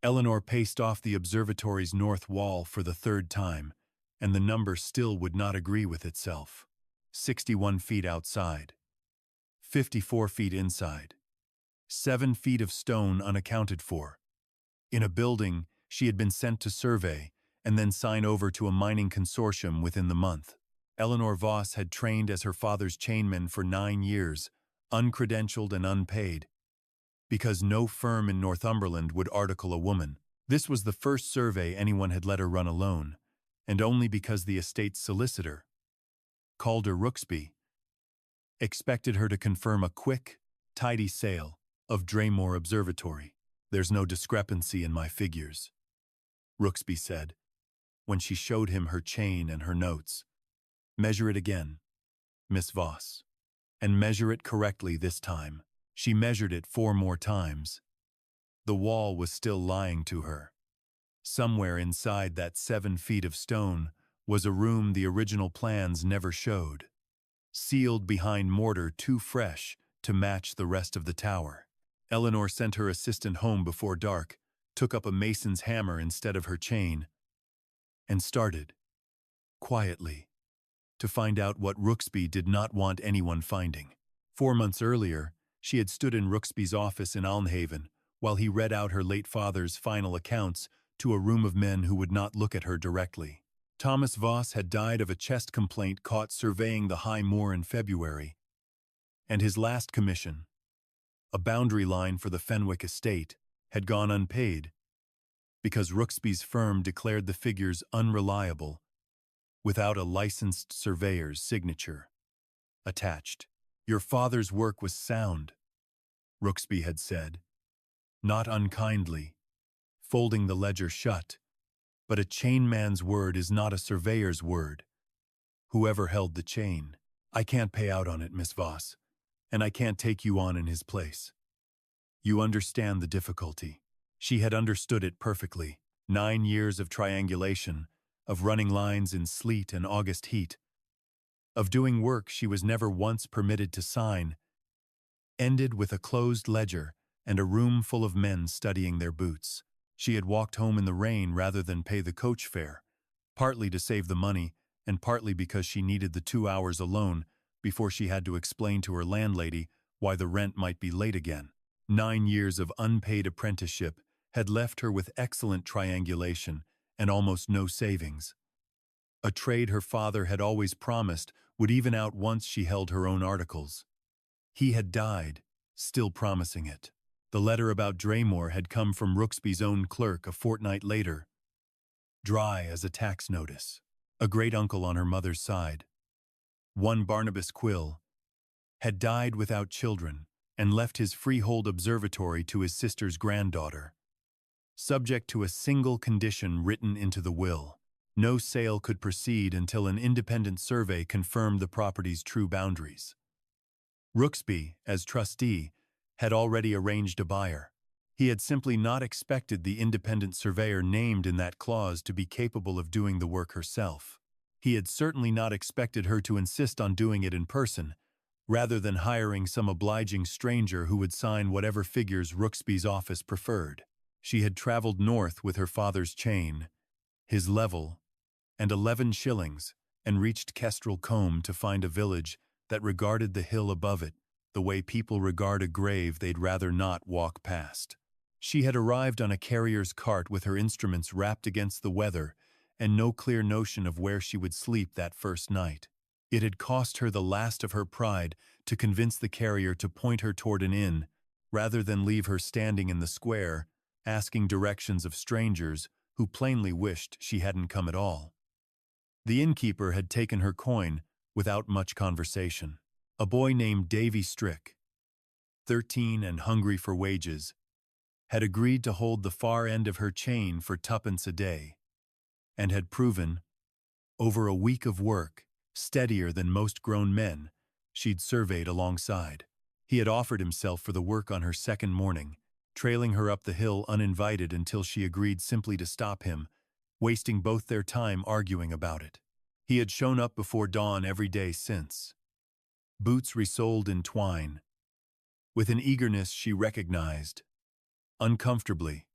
Eleanor paced off the observatory's north wall for the third time, and the number still would not agree with itself. 61 feet outside. 54 feet inside. 7 feet of stone unaccounted for. In a building she had been sent to survey and then sign over to a mining consortium within the month. Eleanor Voss had trained as her father's chainman for 9 years, uncredentialed and unpaid, because no firm in Northumberland would article a woman. This was the first survey anyone had let her run alone, and only because the estate's solicitor, Calder Rooksby, expected her to confirm a quick, tidy sale of Draymore Observatory. "There's no discrepancy in my figures," Rooksby said, when she showed him her chain and her notes. "Measure it again, Miss Voss, and measure it correctly this time." She measured it 4 more times. The wall was still lying to her. Somewhere inside that 7 feet of stone was a room the original plans never showed, sealed behind mortar too fresh to match the rest of the tower. Eleanor sent her assistant home before dark, took up a mason's hammer instead of her chain, and started, quietly, to find out what Rooksby did not want anyone finding. 4 months earlier, she had stood in Rooksby's office in Alnhaven while he read out her late father's final accounts to a room of men who would not look at her directly. Thomas Voss had died of a chest complaint caught surveying the high moor in February, and his last commission, a boundary line for the Fenwick estate, had gone unpaid because Rooksby's firm declared the figures unreliable without a licensed surveyor's signature attached. "Your father's work was sound," Rooksby had said, not unkindly, folding the ledger shut, "but a chainman's word is not a surveyor's word, whoever held the chain. I can't pay out on it, Miss Voss, and I can't take you on in his place. You understand the difficulty." She had understood it perfectly. 9 years of triangulation, of running lines in sleet and August heat, of doing work she was never once permitted to sign, ended with a closed ledger and a room full of men studying their boots. She had walked home in the rain rather than pay the coach fare, partly to save the money and partly because she needed the 2 hours alone before she had to explain to her landlady why the rent might be late again. 9 years of unpaid apprenticeship had left her with excellent triangulation and almost no savings. A trade her father had always promised would even out once she held her own articles. He had died, still promising it. The letter about Draymore had come from Rooksby's own clerk a fortnight later, dry as a tax notice. A great-uncle on her mother's side, one Barnabas Quill, had died without children and left his freehold observatory to his sister's granddaughter, subject to a single condition written into the will. No sale could proceed until an independent survey confirmed the property's true boundaries. Rooksby, as trustee, had already arranged a buyer. He had simply not expected the independent surveyor named in that clause to be capable of doing the work herself. He had certainly not expected her to insist on doing it in person, rather than hiring some obliging stranger who would sign whatever figures Rooksby's office preferred. She had traveled north with her father's chain, his level, and 11 shillings, and reached Kestrel Combe to find a village that regarded the hill above it the way people regard a grave they'd rather not walk past. She had arrived on a carrier's cart with her instruments wrapped against the weather and no clear notion of where she would sleep that first night. It had cost her the last of her pride to convince the carrier to point her toward an inn, rather than leave her standing in the square, asking directions of strangers who plainly wished she hadn't come at all. The innkeeper had taken her coin without much conversation. A boy named Davy Strick, 13 and hungry for wages, had agreed to hold the far end of her chain for 2pence a day, and had proven, over a week of work, steadier than most grown men she'd surveyed alongside. He had offered himself for the work on her second morning, trailing her up the hill uninvited until she agreed simply to stop him, wasting both their time arguing about it. He had shown up before dawn every day since, boots resoled in twine, with an eagerness she recognized, uncomfortably,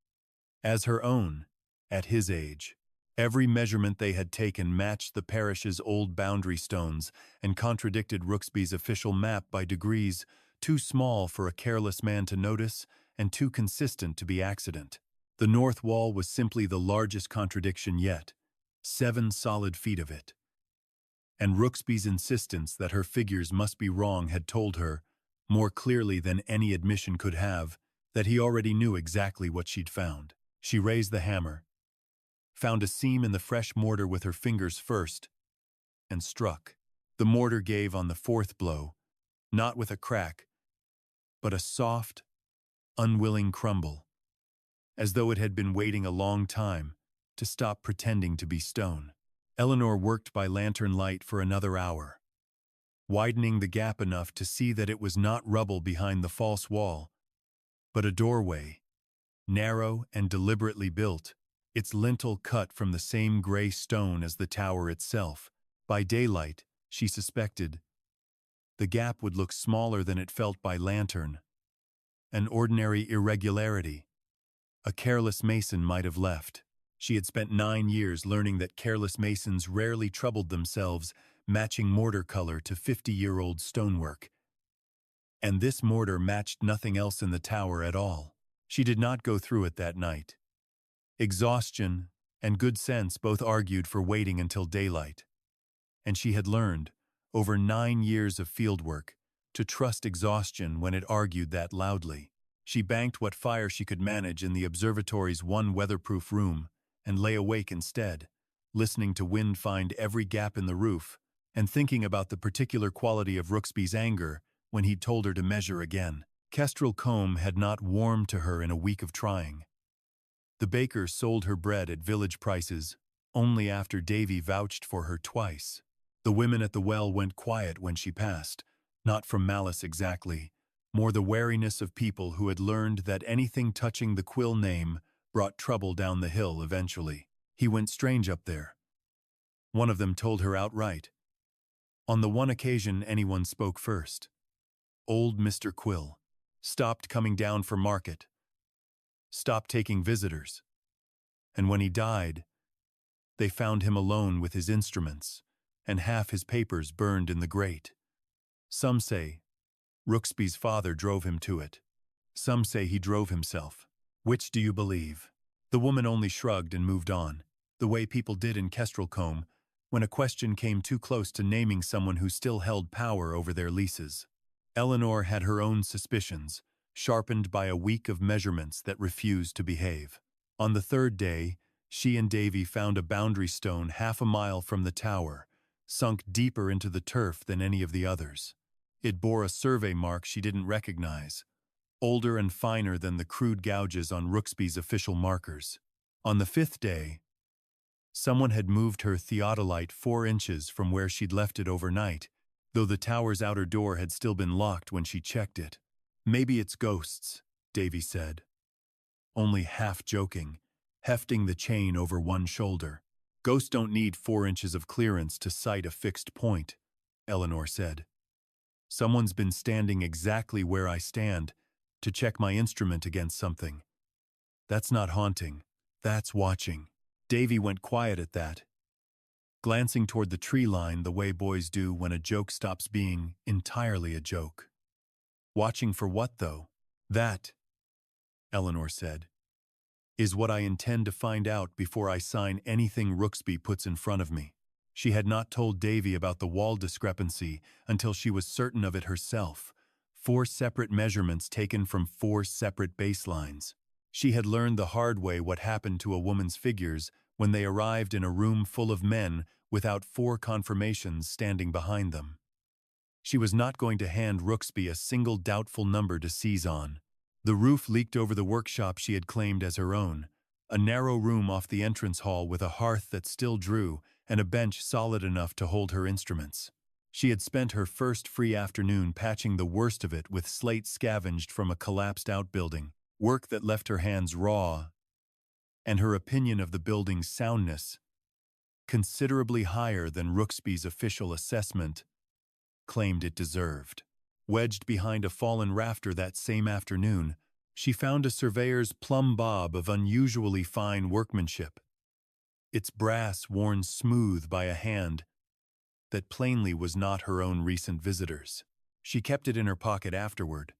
as her own, at his age. Every measurement they had taken matched the parish's old boundary stones and contradicted Rooksby's official map by degrees too small for a careless man to notice and too consistent to be accident. The north wall was simply the largest contradiction yet, 7 solid feet of it. And Rooksby's insistence that her figures must be wrong had told her, more clearly than any admission could have, that he already knew exactly what she'd found. She raised the hammer, found a seam in the fresh mortar with her fingers first, and struck. The mortar gave on the 4th blow, not with a crack, but a soft, unwilling crumble, as though it had been waiting a long time to stop pretending to be stone. Eleanor worked by lantern light for another hour, widening the gap enough to see that it was not rubble behind the false wall, but a doorway, narrow and deliberately built, its lintel cut from the same gray stone as the tower itself. By daylight, she suspected, the gap would look smaller than it felt by lantern. An ordinary irregularity. A careless mason might have left. She had spent 9 years learning that careless masons rarely troubled themselves matching mortar color to 50-year-old stonework. And this mortar matched nothing else in the tower at all. She did not go through it that night. Exhaustion and good sense both argued for waiting until daylight. And she had learned, over 9 years of fieldwork, to trust exhaustion when it argued that loudly. She banked what fire she could manage in the observatory's one weatherproof room and lay awake instead, listening to wind find every gap in the roof and thinking about the particular quality of Rooksby's anger when he'd told her to measure again. Kestrel comb had not warmed to her in a week of trying. The baker sold her bread at village prices only after Davy vouched for her twice. The women at the well went quiet when she passed, not from malice exactly, more the wariness of people who had learned that anything touching the Quill name brought trouble down the hill eventually. He went strange up there. One of them told her outright. On the one occasion anyone spoke first. Old Mr. Quill stopped coming down for market, stopped taking visitors, and when he died, they found him alone with his instruments and half his papers burned in the grate. Some say Rooksby's father drove him to it. Some say he drove himself. Which do you believe? The woman only shrugged and moved on, the way people did in Kestrelcombe when a question came too close to naming someone who still held power over their leases. Eleanor had her own suspicions, sharpened by a week of measurements that refused to behave. On the 3rd day, she and Davy found a boundary stone half a mile from the tower, sunk deeper into the turf than any of the others. It bore a survey mark she didn't recognize, older and finer than the crude gouges on Rooksby's official markers. On the 5th day, someone had moved her theodolite 4 inches from where she'd left it overnight, though the tower's outer door had still been locked when she checked it. Maybe it's ghosts, Davy said, only half joking, hefting the chain over one shoulder. Ghosts don't need 4 inches of clearance to sight a fixed point, Eleanor said. Someone's been standing exactly where I stand to check my instrument against something. That's not haunting, that's watching. Davy went quiet at that, glancing toward the tree line the way boys do when a joke stops being entirely a joke. Watching for what, though? That, Eleanor said, is what I intend to find out before I sign anything Rooksby puts in front of me. She had not told Davy about the wall discrepancy until she was certain of it herself. 4 separate measurements taken from 4 separate baselines. She had learned the hard way what happened to a woman's figures when they arrived in a room full of men without 4 confirmations standing behind them. She was not going to hand Rooksby a single doubtful number to seize on. The roof leaked over the workshop she had claimed as her own, a narrow room off the entrance hall with a hearth that still drew and a bench solid enough to hold her instruments. She had spent her first free afternoon patching the worst of it with slate scavenged from a collapsed outbuilding, work that left her hands raw, and her opinion of the building's soundness, considerably higher than Rooksby's official assessment, claimed it deserved. Wedged behind a fallen rafter that same afternoon, She found a surveyor's plumb bob of unusually fine workmanship, its brass worn smooth by a hand that plainly was not her own recent visitor's. She kept it in her pocket afterward,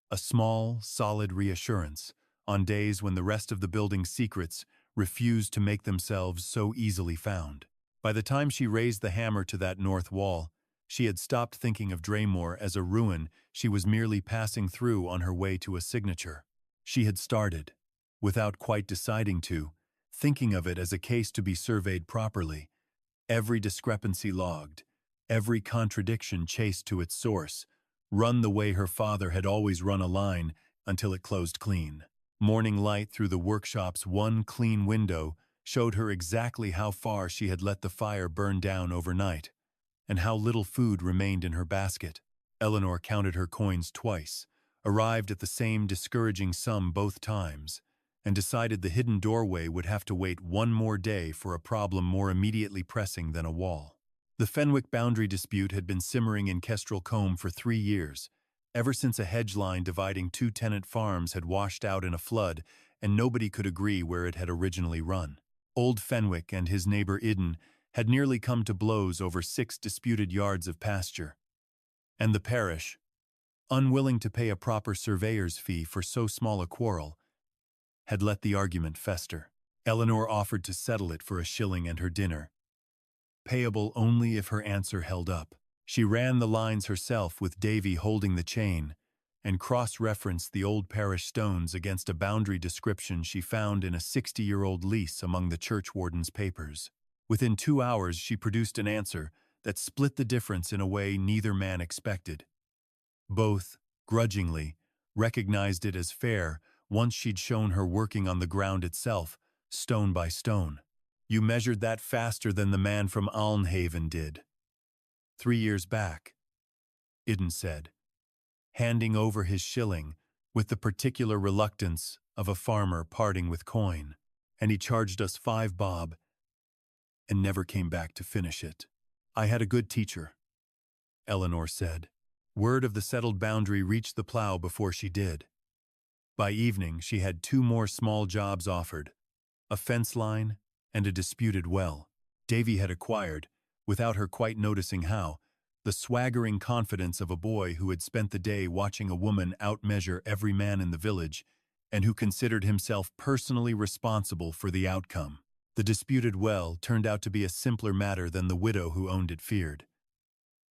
a small, solid reassurance on days when the rest of the building's secrets refused to make themselves so easily found. By the time she raised the hammer to that north wall, she had stopped thinking of Draymore as a ruin she was merely passing through on her way to a signature. She had started, without quite deciding to, thinking of it as a case to be surveyed properly, every discrepancy logged, every contradiction chased to its source, run the way her father had always run a line until it closed clean. Morning light through the workshop's one clean window showed her exactly how far she had let the fire burn down overnight, and how little food remained in her basket. Eleanor counted her coins twice, arrived at the same discouraging sum both times, and decided the hidden doorway would have to wait one more day for a problem more immediately pressing than a wall. The Fenwick boundary dispute had been simmering in Kestrel Combe for 3 years, ever since a hedge line dividing 2 tenant farms had washed out in a flood and nobody could agree where it had originally run. Old Fenwick and his neighbor Eden had nearly come to blows over 6 disputed yards of pasture, and the parish, unwilling to pay a proper surveyor's fee for so small a quarrel, had let the argument fester. Eleanor offered to settle it for a shilling and her dinner, payable only if her answer held up. She ran the lines herself with Davy holding the chain, and cross-referenced the old parish stones against a boundary description she found in a 60-year-old lease among the churchwarden's papers. Within 2 hours she produced an answer that split the difference in a way neither man expected. Both, grudgingly, recognized it as fair once she'd shown her working on the ground itself, stone by stone. You measured that faster than the man from Alnhaven did. 3 years back, Eden said, handing over his shilling with the particular reluctance of a farmer parting with coin. And he charged us 5 bob and never came back to finish it. I had a good teacher, Eleanor said. Word of the settled boundary reached the plow before she did. By evening, she had 2 more small jobs offered, a fence line and a disputed well. Davy had acquired, without her quite noticing how, the swaggering confidence of a boy who had spent the day watching a woman outmeasure every man in the village and who considered himself personally responsible for the outcome. The disputed well turned out to be a simpler matter than the widow who owned it feared.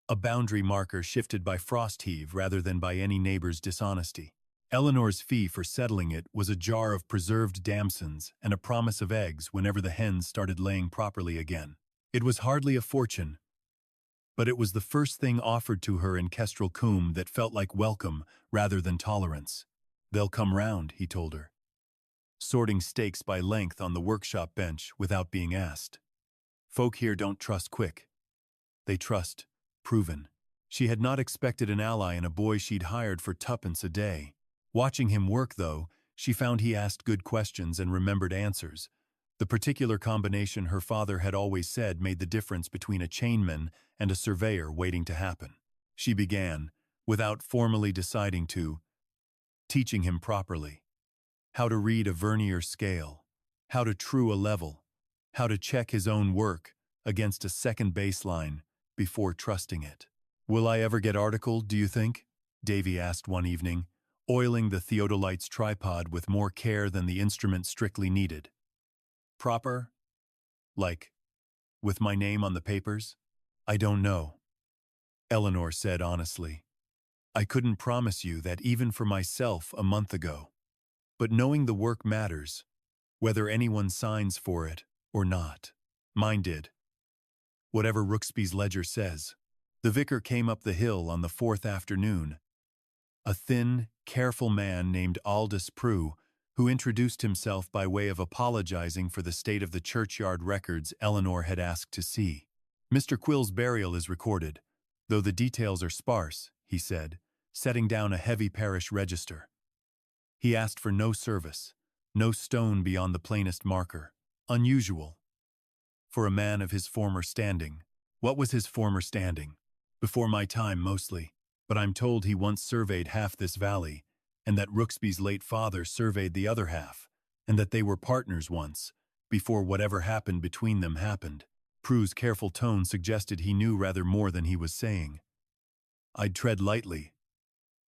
A boundary marker shifted by frost heave rather than by any neighbor's dishonesty. Eleanor's fee for settling it was a jar of preserved damsons and a promise of eggs whenever the hens started laying properly again. It was hardly a fortune, but it was the first thing offered to her in Kestrel Combe that felt like welcome rather than tolerance. They'll come round, he told her, sorting stakes by length on the workshop bench without being asked. Folk here don't trust quick. They trust proven. She had not expected an ally in a boy she'd hired for 2pence a day. Watching him work, though, she found he asked good questions and remembered answers. The particular combination her father had always said made the difference between a chainman and a surveyor waiting to happen. She began, without formally deciding to, teaching him properly. How to read a vernier scale, how to true a level, how to check his own work against a second baseline before trusting it. Will I ever get articled, do you think? Davy asked one evening, oiling the theodolite's tripod with more care than the instrument strictly needed. Proper? Like, with my name on the papers? I don't know, Eleanor said honestly. I couldn't promise you that even for myself a month ago. But knowing the work matters, whether anyone signs for it or not. Mine did. Whatever Rooksby's ledger says. The vicar came up the hill on the 4th afternoon. A thin, careful man named Aldous Prue, who introduced himself by way of apologizing for the state of the churchyard records Eleanor had asked to see. Mr. Quill's burial is recorded, though the details are sparse, he said, setting down a heavy parish register. He asked for no service, no stone beyond the plainest marker. Unusual. For a man of his former standing. What was his former standing? Before my time, mostly, but I'm told he once surveyed half this valley, and that Rooksby's late father surveyed the other half, and that they were partners once, before whatever happened between them happened. Prue's careful tone suggested he knew rather more than he was saying. "I'd tread lightly,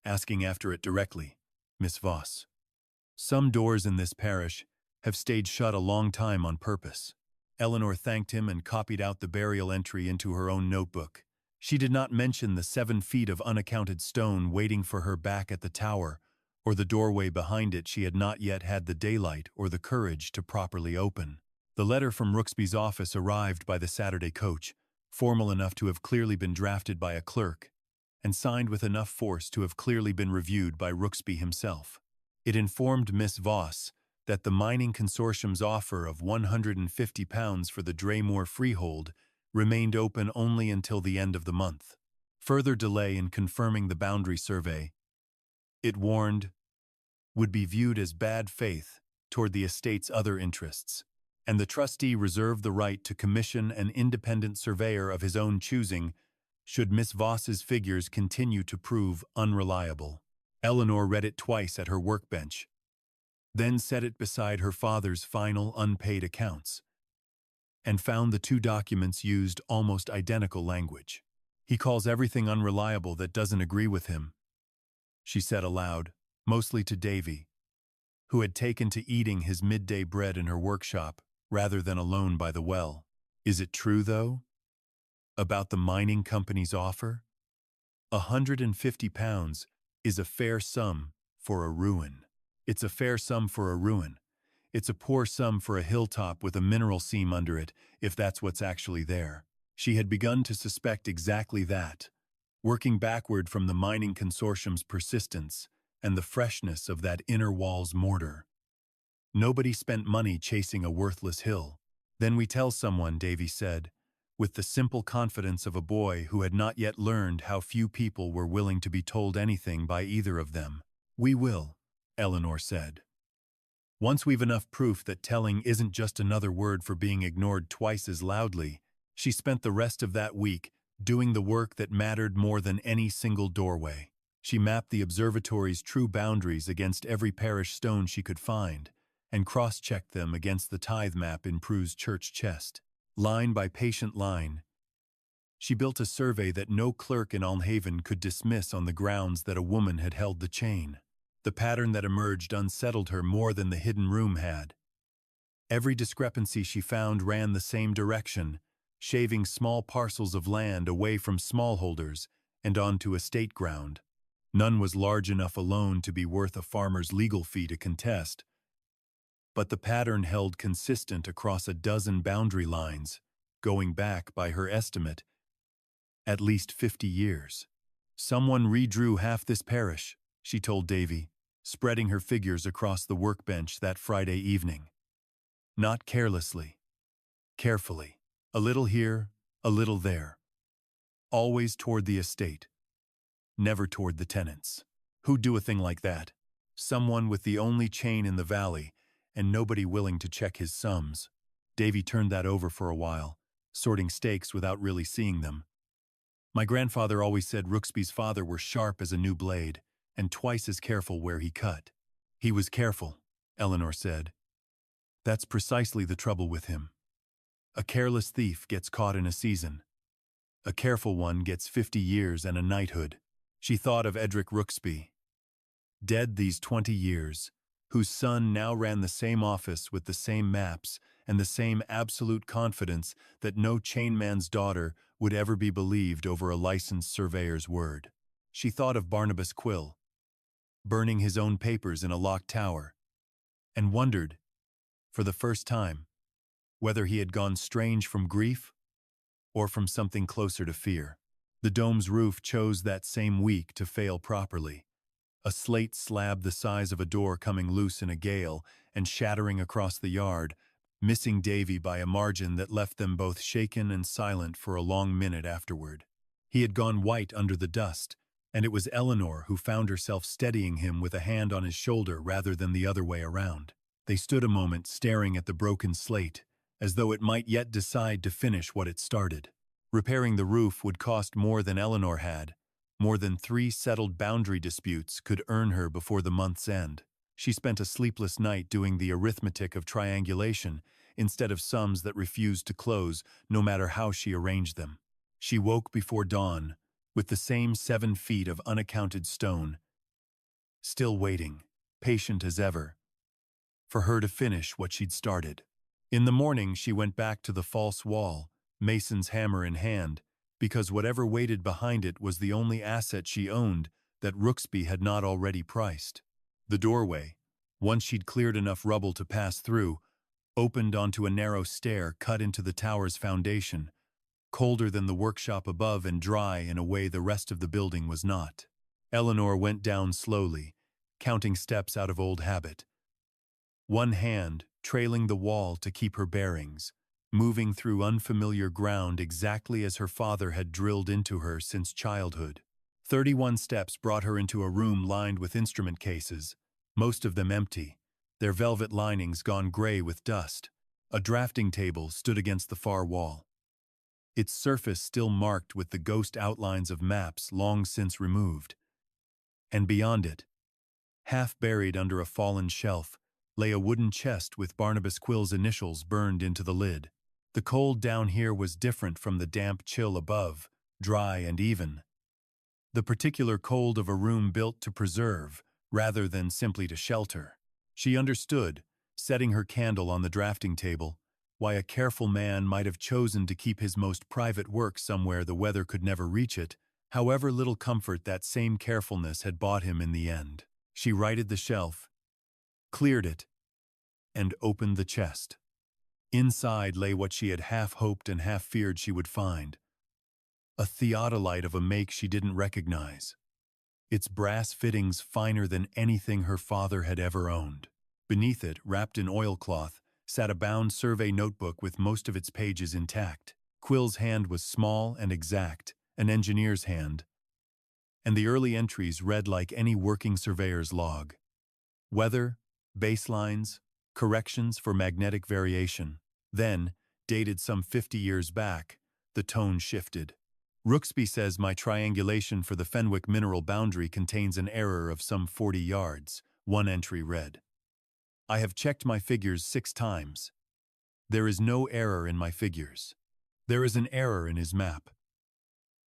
asking after it directly, Miss Voss. Some doors in this parish have stayed shut a long time on purpose." Eleanor thanked him and copied out the burial entry into her own notebook. She did not mention the 7 feet of unaccounted stone waiting for her back at the tower, or the doorway behind it she had not yet had the daylight or the courage to properly open. The letter from Rooksby's office arrived by the Saturday coach, formal enough to have clearly been drafted by a clerk, and signed with enough force to have clearly been reviewed by Rooksby himself. It informed Miss Voss that the mining consortium's offer of £150 for the Draymore freehold remained open only until the end of the month. Further delay in confirming the boundary survey, it warned, would be viewed as bad faith toward the estate's other interests, and the trustee reserved the right to commission an independent surveyor of his own choosing should Miss Voss's figures continue to prove unreliable. Eleanor read it twice at her workbench, then set it beside her father's final unpaid accounts, and found the 2 documents used almost identical language. "He calls everything unreliable that doesn't agree with him," she said aloud, mostly to Davy, who had taken to eating his midday bread in her workshop rather than alone by the well. "Is it true, though? About the mining company's offer? £150 is a fair sum for a ruin. It's a fair sum for a ruin. It's a poor sum for a hilltop with a mineral seam under it, if that's what's actually there." She had begun to suspect exactly that, working backward from the mining consortium's persistence and the freshness of that inner wall's mortar. "Nobody spent money chasing a worthless hill." "Then we tell someone," Davy said, with the simple confidence of a boy who had not yet learned how few people were willing to be told anything by either of them. "We will," Eleanor said. "Once we've enough proof that telling isn't just another word for being ignored twice as loudly." She spent the rest of that week doing the work that mattered more than any single doorway. She mapped the observatory's true boundaries against every parish stone she could find, and cross-checked them against the tithe map in Prue's church chest. Line by patient line, she built a survey that no clerk in Alhaven could dismiss on the grounds that a woman had held the chain. The pattern that emerged unsettled her more than the hidden room had. Every discrepancy she found ran the same direction, shaving small parcels of land away from smallholders and onto estate ground. None was large enough alone to be worth a farmer's legal fee to contest, but the pattern held consistent across a dozen boundary lines, going back, by her estimate, at least 50 years. "Someone redrew half this parish," she told Davy, spreading her figures across the workbench that Friday evening. "Not carelessly. Carefully. A little here, a little there. Always toward the estate. Never toward the tenants. Who'd do a thing like that? Someone with the only chain in the valley, and nobody willing to check his sums." Davy turned that over for a while, sorting stakes without really seeing them. "My grandfather always said Rooksby's father were sharp as a new blade, and twice as careful where he cut." "He was careful," Eleanor said. "That's precisely the trouble with him. A careless thief gets caught in a season. A careful one gets 50 years and a knighthood." She thought of Edric Rooksby, dead these 20 years, whose son now ran the same office with the same maps and the same absolute confidence that no chainman's daughter would ever be believed over a licensed surveyor's word. She thought of Barnabas Quill, burning his own papers in a locked tower, and wondered, for the first time, whether he had gone strange from grief or from something closer to fear. The dome's roof chose that same week to fail properly, a slate slab the size of a door coming loose in a gale and shattering across the yard, missing Davy by a margin that left them both shaken and silent for a long minute afterward. He had gone white under the dust, and it was Eleanor who found herself steadying him with a hand on his shoulder rather than the other way around. They stood a moment staring at the broken slate, as though it might yet decide to finish what it started. Repairing the roof would cost more than Eleanor had, More than 3 settled boundary disputes could earn her before the month's end. She spent a sleepless night doing the arithmetic of triangulation instead of sums that refused to close no matter how she arranged them. She woke before dawn with the same 7 feet of unaccounted stone, still waiting, patient as ever, for her to finish what she'd started. In the morning, she went back to the false wall, mason's hammer in hand, because whatever waited behind it was the only asset she owned that Rooksby had not already priced. The doorway, once she'd cleared enough rubble to pass through, opened onto a narrow stair cut into the tower's foundation, colder than the workshop above and dry in a way the rest of the building was not. Eleanor went down slowly, counting steps out of old habit, one hand trailing the wall to keep her bearings, moving through unfamiliar ground exactly as her father had drilled into her since childhood. 31 steps brought her into a room lined with instrument cases, most of them empty, their velvet linings gone gray with dust. A drafting table stood against the far wall, its surface still marked with the ghost outlines of maps long since removed. And beyond it, half buried under a fallen shelf, lay a wooden chest with Barnabas Quill's initials burned into the lid. The cold down here was different from the damp chill above, dry and even. The particular cold of a room built to preserve, rather than simply to shelter. She understood, setting her candle on the drafting table, why a careful man might have chosen to keep his most private work somewhere the weather could never reach it, however little comfort that same carefulness had bought him in the end. She righted the shelf, cleared it, and opened the chest. Inside lay what she had half hoped and half feared she would find. A theodolite of a make she didn't recognize, its brass fittings finer than anything her father had ever owned. Beneath it, wrapped in oilcloth, sat a bound survey notebook with most of its pages intact. Quill's hand was small and exact, an engineer's hand, and the early entries read like any working surveyor's log. Weather, baselines, corrections for magnetic variation. Then, dated some 50 years back, the tone shifted. Rooksby says my triangulation for the Fenwick mineral boundary contains an error of some 40 yards, one entry read. I have checked my figures 6 times. There is no error in my figures. There is an error in his map.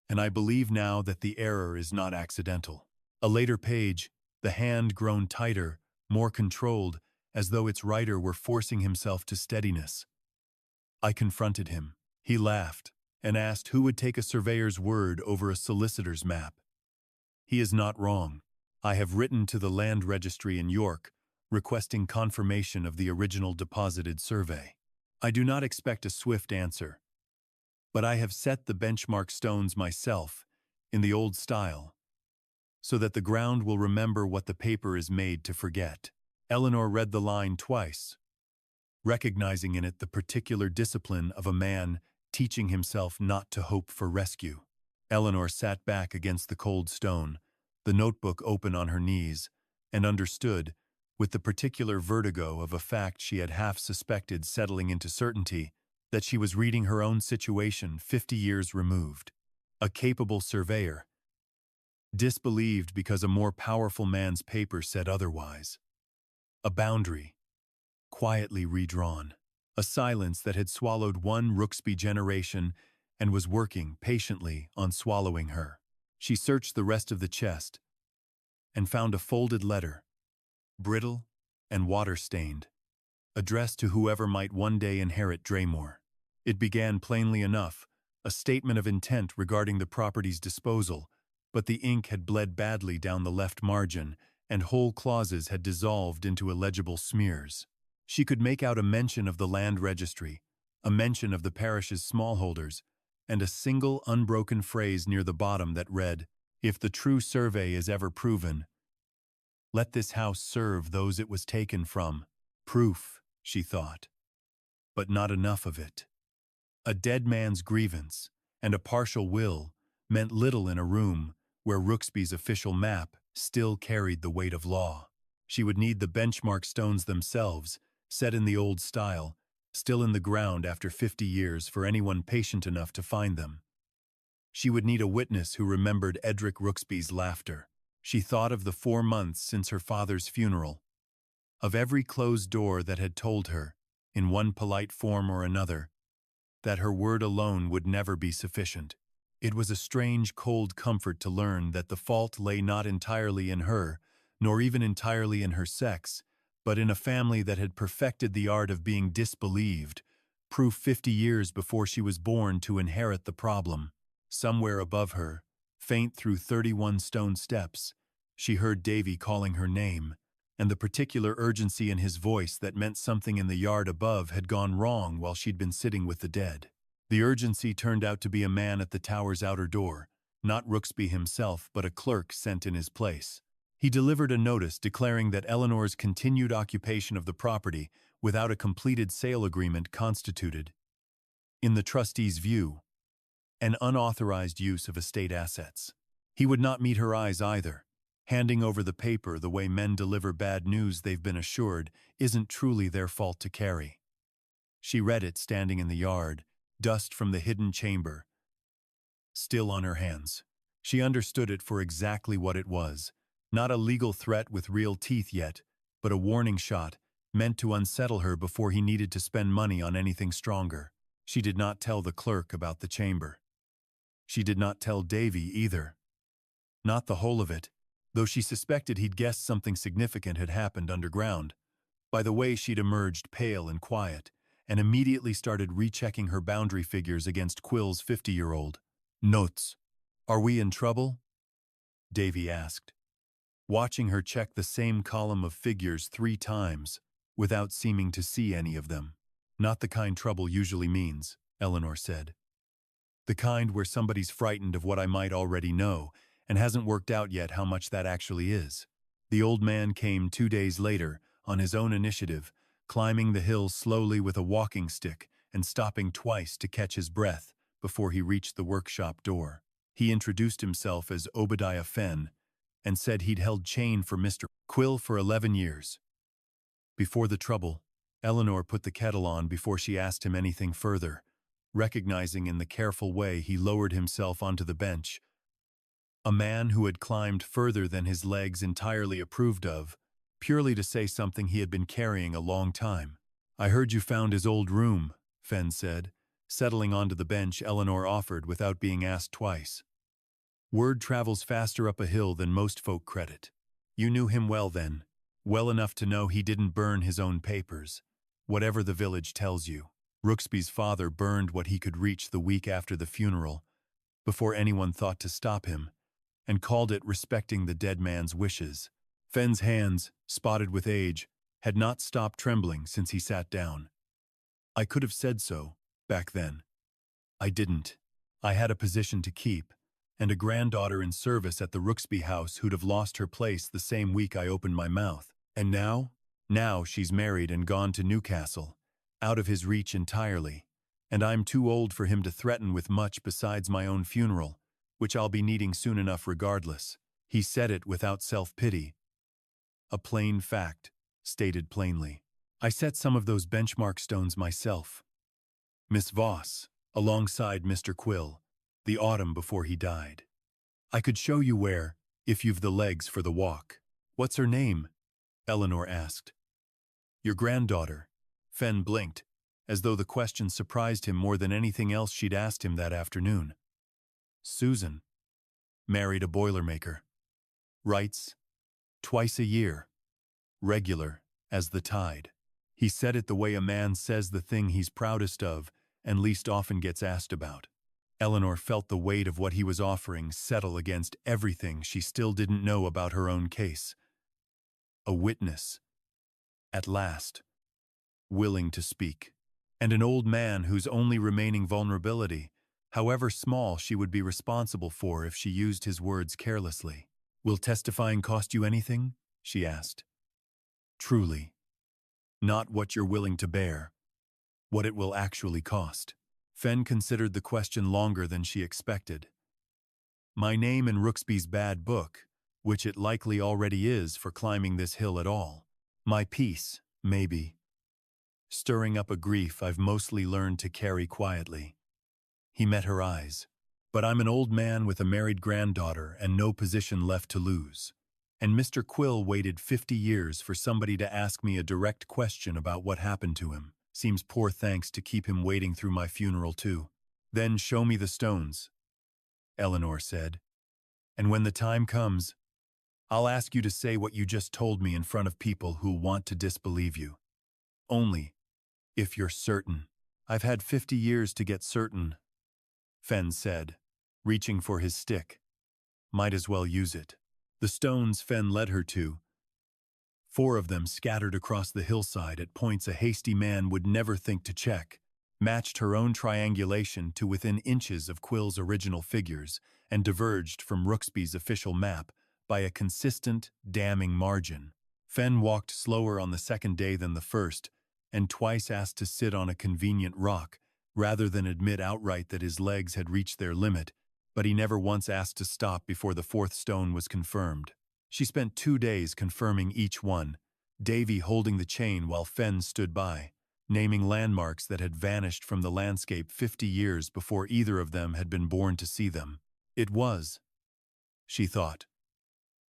And I believe now that the error is not accidental. A later page, the hand grown tighter, more controlled, as though its writer were forcing himself to steadiness. I confronted him. He laughed and asked who would take a surveyor's word over a solicitor's map. He is not wrong. I have written to the land registry in York, requesting confirmation of the original deposited survey. I do not expect a swift answer, but I have set the benchmark stones myself, in the old style, so that the ground will remember what the paper is made to forget. Eleanor read the line twice, recognizing in it the particular discipline of a man teaching himself not to hope for rescue. Eleanor sat back against the cold stone, the notebook open on her knees, and understood, with the particular vertigo of a fact she had half suspected settling into certainty, that she was reading her own situation 50 years removed. A capable surveyor, disbelieved because a more powerful man's paper said otherwise. A boundary, quietly redrawn. A silence that had swallowed one Rooksby generation and was working patiently on swallowing her. She searched the rest of the chest and found a folded letter, brittle and water-stained, addressed to whoever might one day inherit Draymore. It began plainly enough, a statement of intent regarding the property's disposal, but the ink had bled badly down the left margin, and whole clauses had dissolved into illegible smears. She could make out a mention of the land registry, a mention of the parish's smallholders, and a single unbroken phrase near the bottom that read, "If the true survey is ever proven, let this house serve those it was taken from." Proof, she thought, but not enough of it. A dead man's grievance and a partial will meant little in a room where Rooksby's official map still carried the weight of law. She would need the benchmark stones themselves, set in the old style, still in the ground after 50 years for anyone patient enough to find them. She would need a witness who remembered Edric Rooksby's laughter. She thought of the 4 months since her father's funeral, of every closed door that had told her, in one polite form or another, that her word alone would never be sufficient. It was a strange, cold comfort to learn that the fault lay not entirely in her, nor even entirely in her sex, but in a family that had perfected the art of being disbelieved, proof 50 years before she was born to inherit the problem. Somewhere above her, faint through 31 stone steps, she heard Davy calling her name, and the particular urgency in his voice that meant something in the yard above had gone wrong while she'd been sitting with the dead. The urgency turned out to be a man at the tower's outer door, not Rooksby himself, but a clerk sent in his place. He delivered a notice declaring that Eleanor's continued occupation of the property without a completed sale agreement constituted, in the trustee's view, an unauthorized use of estate assets. He would not meet her eyes either. Handing over the paper the way men deliver bad news they've been assured isn't truly their fault to carry. She read it standing in the yard, dust from the hidden chamber still on her hands. She understood it for exactly what it was, not a legal threat with real teeth yet, but a warning shot meant to unsettle her before he needed to spend money on anything stronger. She did not tell the clerk about the chamber. She did not tell Davy either. Not the whole of it, though she suspected he'd guessed something significant had happened underground. By the way, she'd emerged pale and quiet, and immediately started rechecking her boundary figures against Quill's 50-year-old. "Notes. Are we in trouble?" Davy asked, watching her check the same column of figures 3 times, without seeming to see any of them. "Not the kind trouble usually means," Eleanor said. "The kind where somebody's frightened of what I might already know, and hasn't worked out yet how much that actually is." The old man came 2 days later, on his own initiative, climbing the hill slowly with a walking stick and stopping twice to catch his breath before he reached the workshop door. He introduced himself as Obadiah Fenn and said he'd held chain for Mr. Quill for 11 years. Before the trouble, Eleanor put the kettle on before she asked him anything further, recognizing in the careful way he lowered himself onto the bench, a man who had climbed further than his legs entirely approved of, purely to say something he had been carrying a long time. "I heard you found his old room," Fenn said, settling onto the bench Eleanor offered without being asked twice. "Word travels faster up a hill than most folk credit. You knew him well then, well enough to know he didn't burn his own papers, whatever the village tells you. Rooksby's father burned what he could reach the week after the funeral, before anyone thought to stop him, and called it respecting the dead man's wishes." Fenn's hands, spotted with age, had not stopped trembling since he sat down. "I could have said so, back then. I didn't. I had a position to keep, and a granddaughter in service at the Rooksby house who'd have lost her place the same week I opened my mouth. And now? Now she's married and gone to Newcastle, out of his reach entirely, and I'm too old for him to threaten with much besides my own funeral, which I'll be needing soon enough regardless." He said it without self-pity. A plain fact, stated plainly. "I set some of those benchmark stones myself. Miss Voss, alongside Mr. Quill, the autumn before he died. I could show you where, if you've the legs for the walk." "What's her name?" Eleanor asked. "Your granddaughter." Fenn blinked, as though the question surprised him more than anything else she'd asked him that afternoon. "Susan. Married a boilermaker. Writes twice a year. Regular as the tide." He said it the way a man says the thing he's proudest of and least often gets asked about. Eleanor felt the weight of what he was offering settle against everything she still didn't know about her own case. A witness, at last, willing to speak. And an old man whose only remaining vulnerability, however small, she would be responsible for if she used his words carelessly. "Will testifying cost you anything?" she asked. "Truly. Not what you're willing to bear. What it will actually cost." Fenn considered the question longer than she expected. "My name in Rooksby's bad book, which it likely already is for climbing this hill at all. My peace, maybe. Stirring up a grief I've mostly learned to carry quietly." He met her eyes. But I'm an old man with a married granddaughter and no position left to lose. And Mr. Quill waited 50 years for somebody to ask me a direct question about what happened to him. Seems poor thanks to keep him waiting through my funeral too. Then show me the stones, Eleanor said. And when the time comes, I'll ask you to say what you just told me in front of people who want to disbelieve you. Only, if you're certain. I've had 50 years to get certain, Fen said, reaching for his stick. Might as well use it. The stones Fen led her to, 4 of them scattered across the hillside at points a hasty man would never think to check, matched her own triangulation to within inches of Quill's original figures and diverged from Rooksby's official map by a consistent, damning margin. Fen walked slower on the second day than the first, and twice asked to sit on a convenient rock, rather than admit outright that his legs had reached their limit, but he never once asked to stop before the 4th stone was confirmed. She spent 2 days confirming each one, Davy holding the chain while Fen stood by, naming landmarks that had vanished from the landscape 50 years before either of them had been born to see them. It was, she thought,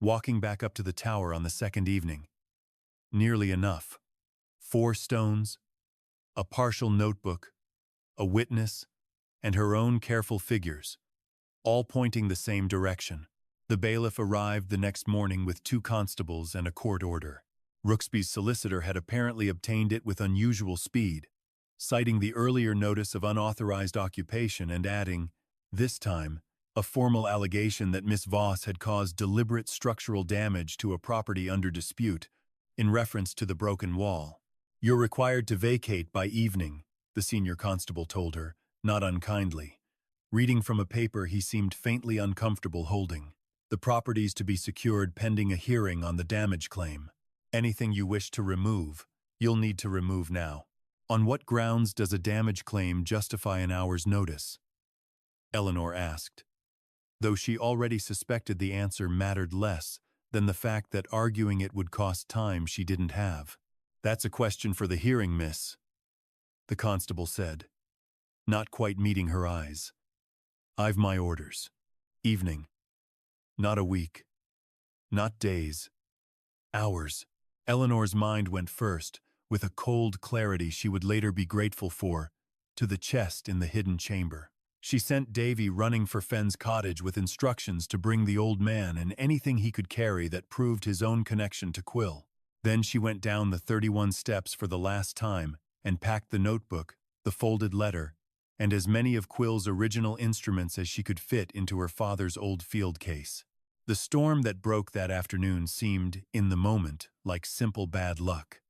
walking back up to the tower on the second evening. Nearly enough. 4 stones, a partial notebook, a witness, and her own careful figures, all pointing the same direction. The bailiff arrived the next morning with 2 constables and a court order. Rooksby's solicitor had apparently obtained it with unusual speed, citing the earlier notice of unauthorized occupation and adding, this time, a formal allegation that Miss Voss had caused deliberate structural damage to a property under dispute, in reference to the broken wall. You're required to vacate by evening, the senior constable told her, not unkindly. Reading from a paper he seemed faintly uncomfortable holding. The property's to be secured pending a hearing on the damage claim. Anything you wish to remove, you'll need to remove now. On what grounds does a damage claim justify an hour's notice? Eleanor asked, though she already suspected the answer mattered less than the fact that arguing it would cost time she didn't have. That's a question for the hearing, miss, the constable said, not quite meeting her eyes. I've my orders. Evening. Not a week. Not days. Hours. Eleanor's mind went first, with a cold clarity she would later be grateful for, to the chest in the hidden chamber. She sent Davy running for Fen's cottage with instructions to bring the old man and anything he could carry that proved his own connection to Quill. Then she went down the 31 steps for the last time and packed the notebook, the folded letter, and as many of Quill's original instruments as she could fit into her father's old field case. The storm that broke that afternoon seemed, in the moment, like simple bad luck,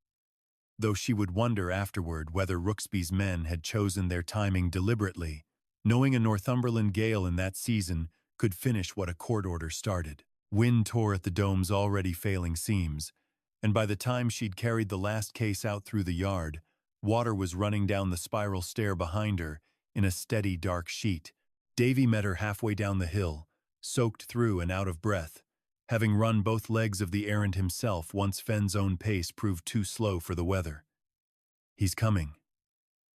though she would wonder afterward whether Rooksby's men had chosen their timing deliberately, knowing a Northumberland gale in that season could finish what a court order started. Wind tore at the dome's already failing seams, and by the time she'd carried the last case out through the yard, water was running down the spiral stair behind her in a steady dark sheet. Davy met her halfway down the hill, soaked through and out of breath, having run both legs of the errand himself once Fen's own pace proved too slow for the weather. He's coming,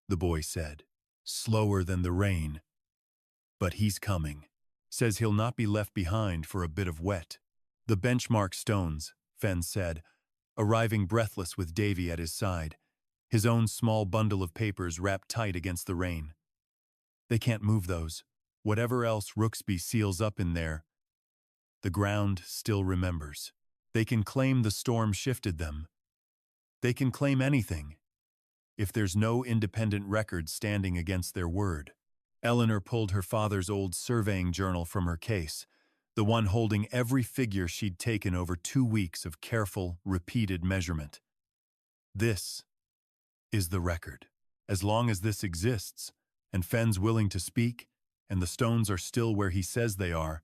the boy said, slower than the rain. But he's coming. Says he'll not be left behind for a bit of wet. The benchmark stones, Fen said, arriving breathless with Davy at his side, his own small bundle of papers wrapped tight against the rain. They can't move those. Whatever else Rooksby seals up in there, the ground still remembers. They can claim the storm shifted them. They can claim anything, if there's no independent record standing against their word. Eleanor pulled her father's old surveying journal from her case, the one holding every figure she'd taken over 2 weeks of careful, repeated measurement. This is the record. As long as this exists, and Fen's willing to speak, and the stones are still where he says they are,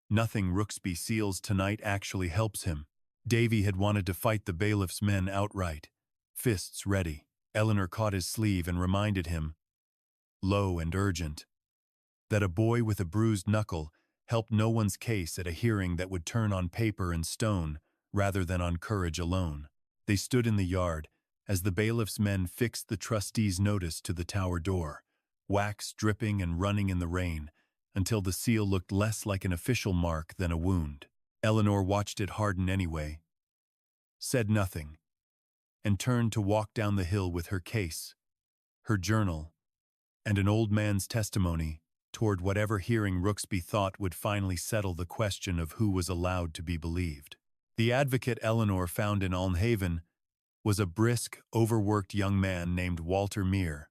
nothing Rooksby seals tonight actually helps him. Davy had wanted to fight the bailiff's men outright, fists ready. Eleanor caught his sleeve and reminded him, low and urgent, that a boy with a bruised knuckle helped no one's case at a hearing that would turn on paper and stone rather than on courage alone. They stood in the yard as the bailiff's men fixed the trustee's notice to the tower door, wax dripping and running in the rain, until the seal looked less like an official mark than a wound. Eleanor watched it harden anyway, said nothing, and turned to walk down the hill with her case, her journal, and an old man's testimony toward whatever hearing Rooksby thought would finally settle the question of who was allowed to be believed. The advocate Eleanor found in Alnhaven was a brisk, overworked young man named Walter Mere,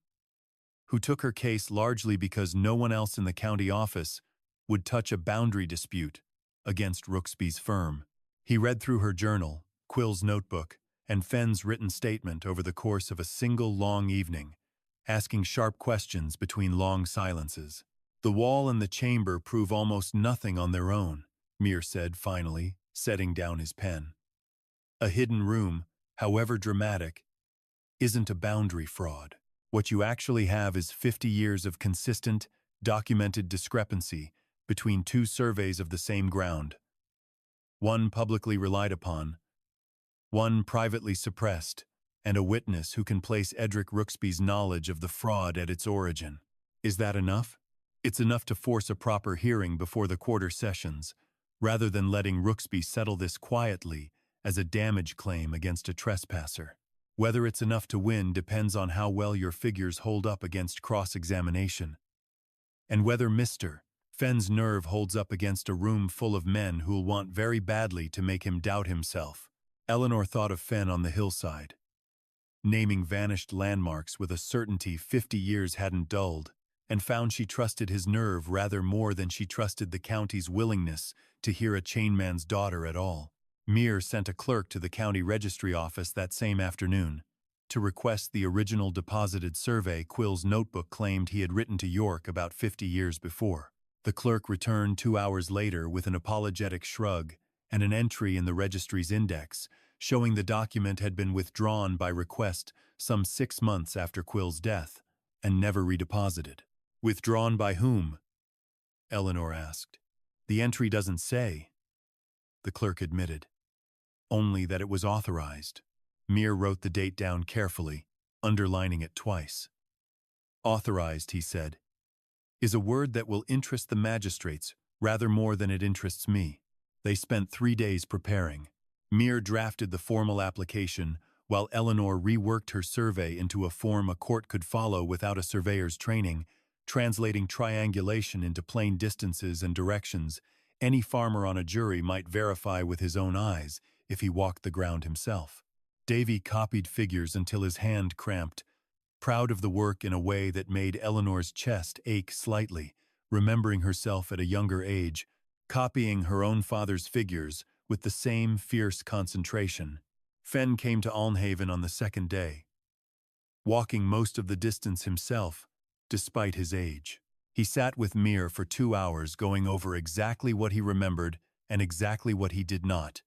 who took her case largely because no one else in the county office would touch a boundary dispute against Rooksby's firm. He read through her journal, Quill's notebook, and Fenn's written statement over the course of a single long evening, asking sharp questions between long silences. The wall and the chamber prove almost nothing on their own, Mere said finally, setting down his pen. A hidden room, however dramatic, isn't a boundary fraud. What you actually have is 50 years of consistent, documented discrepancy between two surveys of the same ground. One publicly relied upon, one privately suppressed, and a witness who can place Edric Rooksby's knowledge of the fraud at its origin. Is that enough? It's enough to force a proper hearing before the quarter sessions, rather than letting Rooksby settle this quietly as a damage claim against a trespasser. Whether it's enough to win depends on how well your figures hold up against cross-examination, and whether Mr. Fenn's nerve holds up against a room full of men who'll want very badly to make him doubt himself. Eleanor thought of Fenn on the hillside, naming vanished landmarks with a certainty 50 years hadn't dulled, and found she trusted his nerve rather more than she trusted the county's willingness to hear a chainman's daughter at all. Mere sent a clerk to the county registry office that same afternoon to request the original deposited survey Quill's notebook claimed he had written to York about 50 years before. The clerk returned 2 hours later with an apologetic shrug and an entry in the registry's index showing the document had been withdrawn by request some 6 months after Quill's death and never redeposited. Withdrawn by whom? Eleanor asked. The entry doesn't say, the clerk admitted. Only that it was authorized. Mere wrote the date down carefully, underlining it twice. Authorized, he said, is a word that will interest the magistrates rather more than it interests me. They spent 3 days preparing. Mere drafted the formal application, while Eleanor reworked her survey into a form a court could follow without a surveyor's training, translating triangulation into plain distances and directions any farmer on a jury might verify with his own eyes if he walked the ground himself. Davy copied figures until his hand cramped, proud of the work in a way that made Eleanor's chest ache slightly, remembering herself at a younger age, copying her own father's figures with the same fierce concentration. Fenn came to Alnhaven on the second day, walking most of the distance himself, despite his age. He sat with Mere for 2 hours going over exactly what he remembered and exactly what he did not,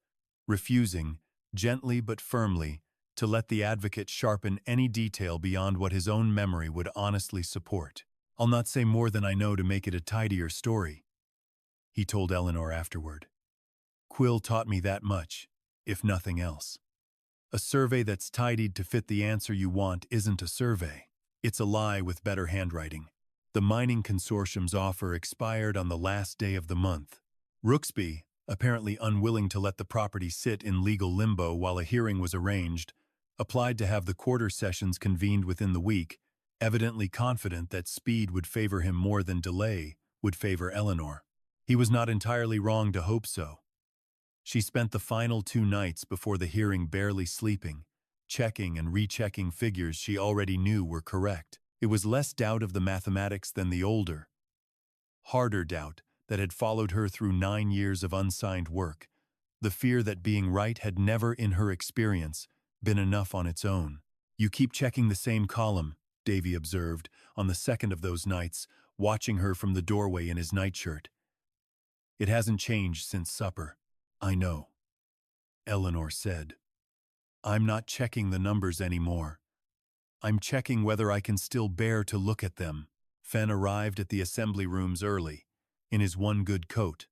refusing, gently but firmly, to let the advocate sharpen any detail beyond what his own memory would honestly support. I'll not say more than I know to make it a tidier story, he told Eleanor afterward. Quill taught me that much, if nothing else. A survey that's tidied to fit the answer you want isn't a survey. It's a lie with better handwriting. The mining consortium's offer expired on the last day of the month. Rooksby, apparently unwilling to let the property sit in legal limbo while a hearing was arranged, applied to have the quarter sessions convened within the week, evidently confident that speed would favor him more than delay would favor Eleanor. He was not entirely wrong to hope so. She spent the final 2 nights before the hearing barely sleeping, checking and rechecking figures she already knew were correct. It was less doubt of the mathematics than the older, harder doubt that had followed her through 9 years of unsigned work, the fear that being right had never, in her experience, been enough on its own. You keep checking the same column, Davy observed, on the second of those nights, watching her from the doorway in his nightshirt. It hasn't changed since supper. I know, Eleanor said. I'm not checking the numbers anymore. I'm checking whether I can still bear to look at them. Fenn arrived at the assembly rooms early, in his one good coat,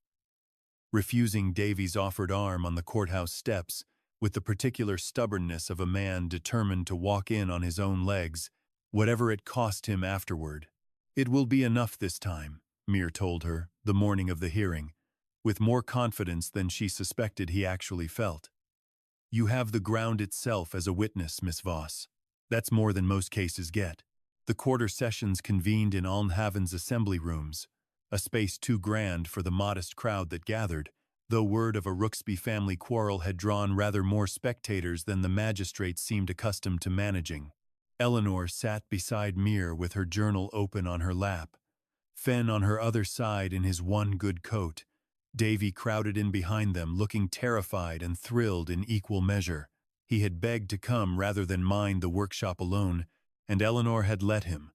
refusing Davy's offered arm on the courthouse steps with the particular stubbornness of a man determined to walk in on his own legs, whatever it cost him afterward. It will be enough this time, Mere told her, the morning of the hearing, with more confidence than she suspected he actually felt. You have the ground itself as a witness, Miss Voss. That's more than most cases get. The quarter sessions convened in Alnhaven's assembly rooms, a space too grand for the modest crowd that gathered, though word of a Rooksby family quarrel had drawn rather more spectators than the magistrates seemed accustomed to managing. Eleanor sat beside Mere with her journal open on her lap, Fenn on her other side in his one good coat. Davy crowded in behind them, looking terrified and thrilled in equal measure. He had begged to come rather than mind the workshop alone, and Eleanor had let him,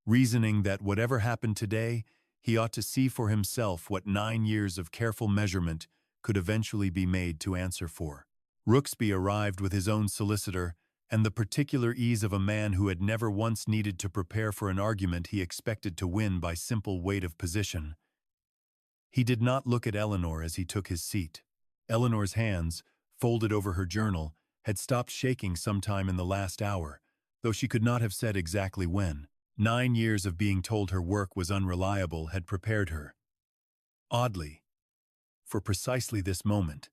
reasoning that whatever happened today, he ought to see for himself what 9 years of careful measurement could eventually be made to answer for. Rooksby arrived with his own solicitor, and the particular ease of a man who had never once needed to prepare for an argument he expected to win by simple weight of position. He did not look at Eleanor as he took his seat. Eleanor's hands, folded over her journal, had stopped shaking sometime in the last hour, though she could not have said exactly when. 9 years of being told her work was unreliable had prepared her, oddly, for precisely this moment.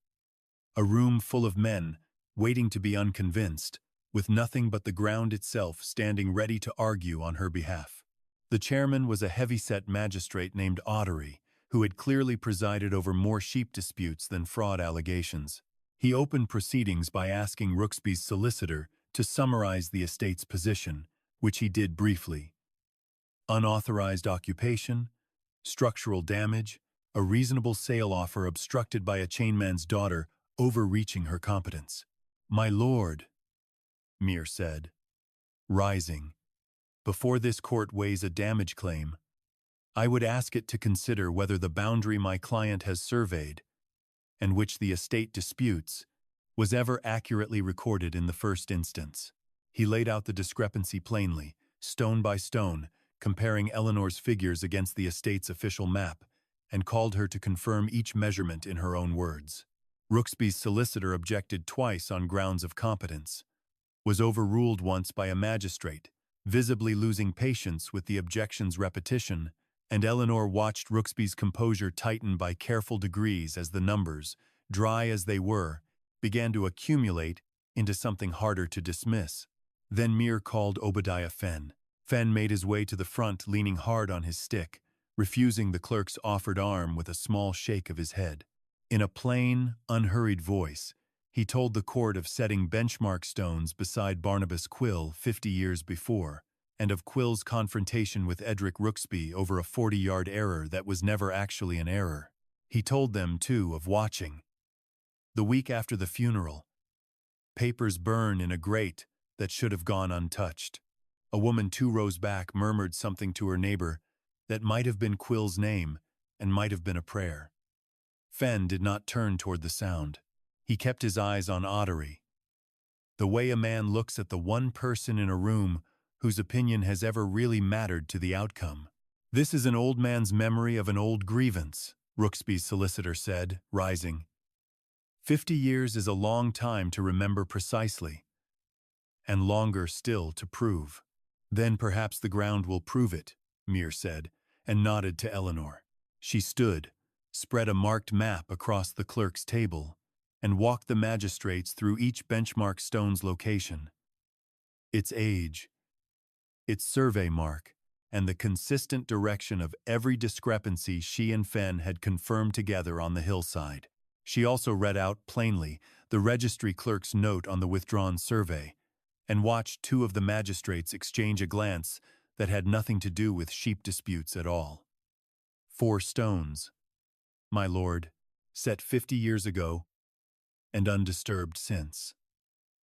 A room full of men, waiting to be unconvinced, with nothing but the ground itself standing ready to argue on her behalf. The chairman was a heavy-set magistrate named Ottery, who had clearly presided over more sheep disputes than fraud allegations. He opened proceedings by asking Rooksby's solicitor to summarize the estate's position, which he did briefly. Unauthorized occupation, structural damage, a reasonable sale offer obstructed by a chainman's daughter overreaching her competence. My lord, Mere said, rising, before this court weighs a damage claim, I would ask it to consider whether the boundary my client has surveyed, and which the estate disputes, was ever accurately recorded in the first instance. He laid out the discrepancy plainly, stone by stone, comparing Eleanor's figures against the estate's official map, and called her to confirm each measurement in her own words. Rooksby's solicitor objected twice on grounds of competence, was overruled once by a magistrate, visibly losing patience with the objection's repetition, and Eleanor watched Rooksby's composure tighten by careful degrees as the numbers, dry as they were, began to accumulate into something harder to dismiss. Then Mere called Obadiah Fenn. Fenn made his way to the front, leaning hard on his stick, refusing the clerk's offered arm with a small shake of his head. In a plain, unhurried voice, he told the court of setting benchmark stones beside Barnabas Quill 50 years before, and of Quill's confrontation with Edric Rooksby over a 40-yard error that was never actually an error. He told them, too, of watching. The week after the funeral, papers burn in a grate that should have gone untouched. A woman 2 rows back murmured something to her neighbor that might have been Quill's name and might have been a prayer. Fenn did not turn toward the sound. He kept his eyes on Ottery. The way a man looks at the one person in a room whose opinion has ever really mattered to the outcome. This is an old man's memory of an old grievance, Rooksby's solicitor said, rising. 50 years is a long time to remember precisely, and longer still to prove. Then perhaps the ground will prove it, Mere said, and nodded to Eleanor. She stood, spread a marked map across the clerk's table, and walked the magistrates through each benchmark stone's location, its age, its survey mark, and the consistent direction of every discrepancy she and Fenn had confirmed together on the hillside. She also read out plainly the registry clerk's note on the withdrawn survey, and watched 2 of the magistrates exchange a glance that had nothing to do with sheep disputes at all. 4 stones, my lord, set 50 years ago, and undisturbed since.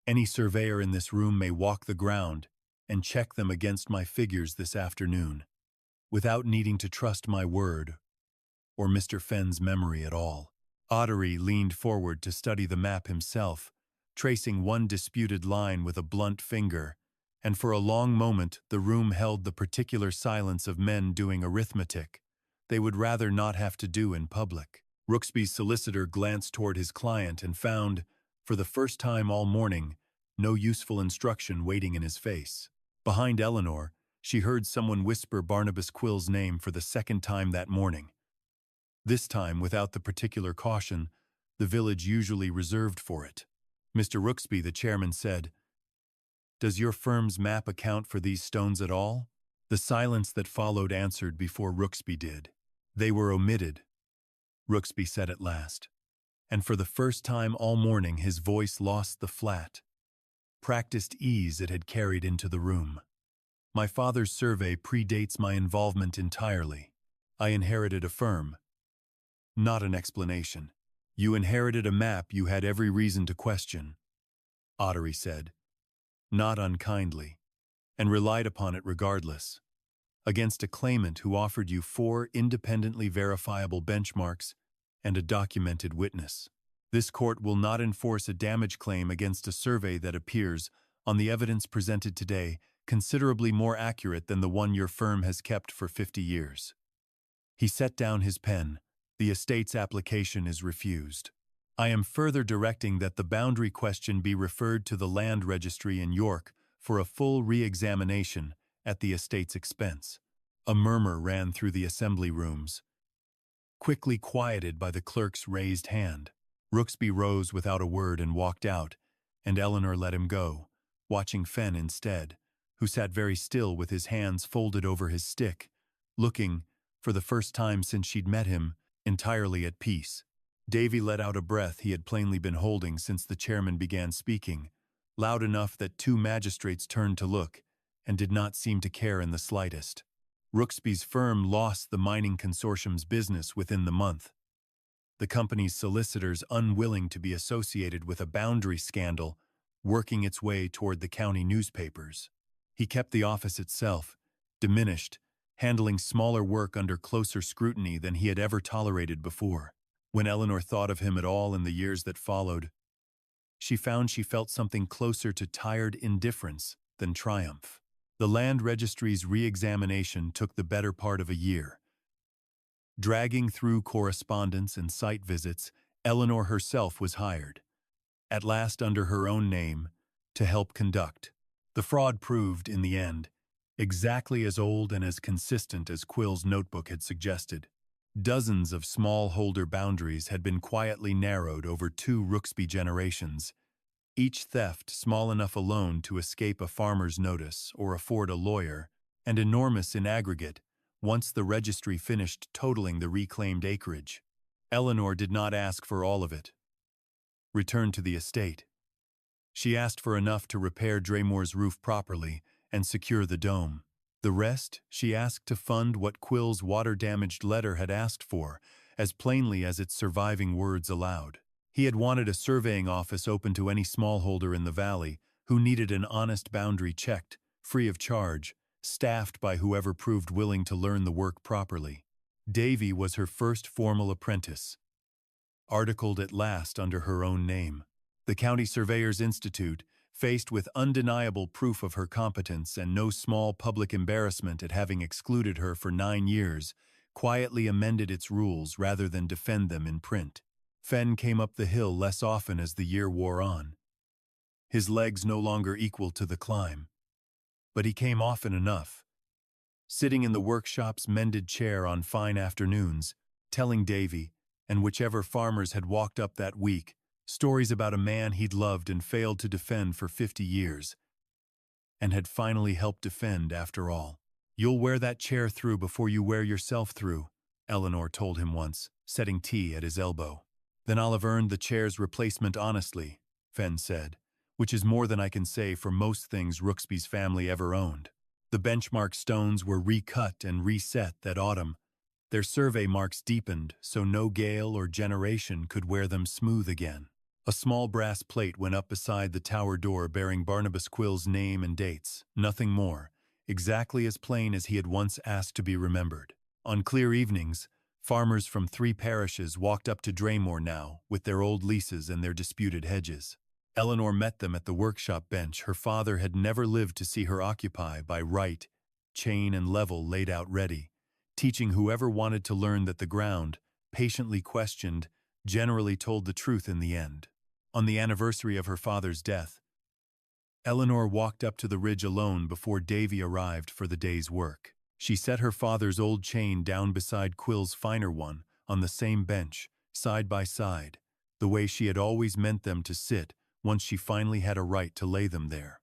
Any surveyor in this room may walk the ground and check them against my figures this afternoon, without needing to trust my word or Mr. Fenn's memory at all. Ottery leaned forward to study the map himself, tracing one disputed line with a blunt finger, and for a long moment the room held the particular silence of men doing arithmetic they would rather not have to do in public. Rooksby's solicitor glanced toward his client and found, for the first time all morning, no useful instruction waiting in his face. Behind Eleanor, she heard someone whisper Barnabas Quill's name for the second time that morning. This time, without the particular caution the village usually reserved for it. Mr. Rooksby, the chairman, said, "Does your firm's map account for these stones at all?" The silence that followed answered before Rooksby did. "They were omitted," Rooksby said at last, and for the first time all morning his voice lost the flat, practiced ease it had carried into the room. "My father's survey predates my involvement entirely. I inherited a firm." "Not an explanation. You inherited a map you had every reason to question," Ottery said, not unkindly, "and relied upon it regardless, against a claimant who offered you 4 independently verifiable benchmarks and a documented witness. This court will not enforce a damage claim against a survey that appears, on the evidence presented today, considerably more accurate than the one your firm has kept for 50 years. He set down his pen. "The estate's application is refused. I am further directing that the boundary question be referred to the land registry in York for a full re-examination at the estate's expense." A murmur ran through the assembly rooms, quickly quieted by the clerk's raised hand. Rooksby rose without a word and walked out, and Eleanor let him go, watching Fenn instead, who sat very still with his hands folded over his stick, looking, for the first time since she'd met him, entirely at peace. Davy let out a breath he had plainly been holding since the chairman began speaking, loud enough that 2 magistrates turned to look, and did not seem to care in the slightest. Rooksby's firm lost the mining consortium's business within the month, the company's solicitors unwilling to be associated with a boundary scandal working its way toward the county newspapers. He kept the office itself, diminished, handling smaller work under closer scrutiny than he had ever tolerated before. When Eleanor thought of him at all in the years that followed, she found she felt something closer to tired indifference than triumph. The land registry's re-examination took the better part of a year. Dragging through correspondence and site visits, Eleanor herself was hired, at last under her own name, to help conduct. The fraud proved, in the end, exactly as old and as consistent as Quill's notebook had suggested. Dozens of smallholder boundaries had been quietly narrowed over 2 Rooksby generations, each theft small enough alone to escape a farmer's notice or afford a lawyer, and enormous in aggregate once the registry finished totaling the reclaimed acreage. Eleanor did not ask for all of it. Returned to the estate. She asked for enough to repair Draymore's roof properly and secure the dome. The rest she asked to fund what Quill's water-damaged letter had asked for, as plainly as its surviving words allowed. He had wanted a surveying office open to any smallholder in the valley who needed an honest boundary checked, free of charge, staffed by whoever proved willing to learn the work properly. Davy was her first formal apprentice, articled at last under her own name. The County Surveyors Institute, faced with undeniable proof of her competence and no small public embarrassment at having excluded her for 9 years, quietly amended its rules rather than defend them in print. Fenn came up the hill less often as the year wore on, his legs no longer equal to the climb. But he came often enough, sitting in the workshop's mended chair on fine afternoons, telling Davy, and whichever farmers had walked up that week, stories about a man he'd loved and failed to defend for 50 years, and had finally helped defend after all. "You'll wear that chair through before you wear yourself through," Eleanor told him once, setting tea at his elbow. "Then I'll have earned the chair's replacement honestly," Fenn said, "which is more than I can say for most things Rooksby's family ever owned." The benchmark stones were recut and reset that autumn, their survey marks deepened so no gale or generation could wear them smooth again. A small brass plate went up beside the tower door bearing Barnabas Quill's name and dates, nothing more, exactly as plain as he had once asked to be remembered. On clear evenings, farmers from 3 parishes walked up to Draymore now with their old leases and their disputed hedges. Eleanor met them at the workshop bench her father had never lived to see her occupy by right, chain and level laid out ready, teaching whoever wanted to learn that the ground, patiently questioned, generally told the truth in the end. On the anniversary of her father's death, Eleanor walked up to the ridge alone before Davy arrived for the day's work. She set her father's old chain down beside Quill's finer one, on the same bench, side by side, the way she had always meant them to sit once she finally had a right to lay them there.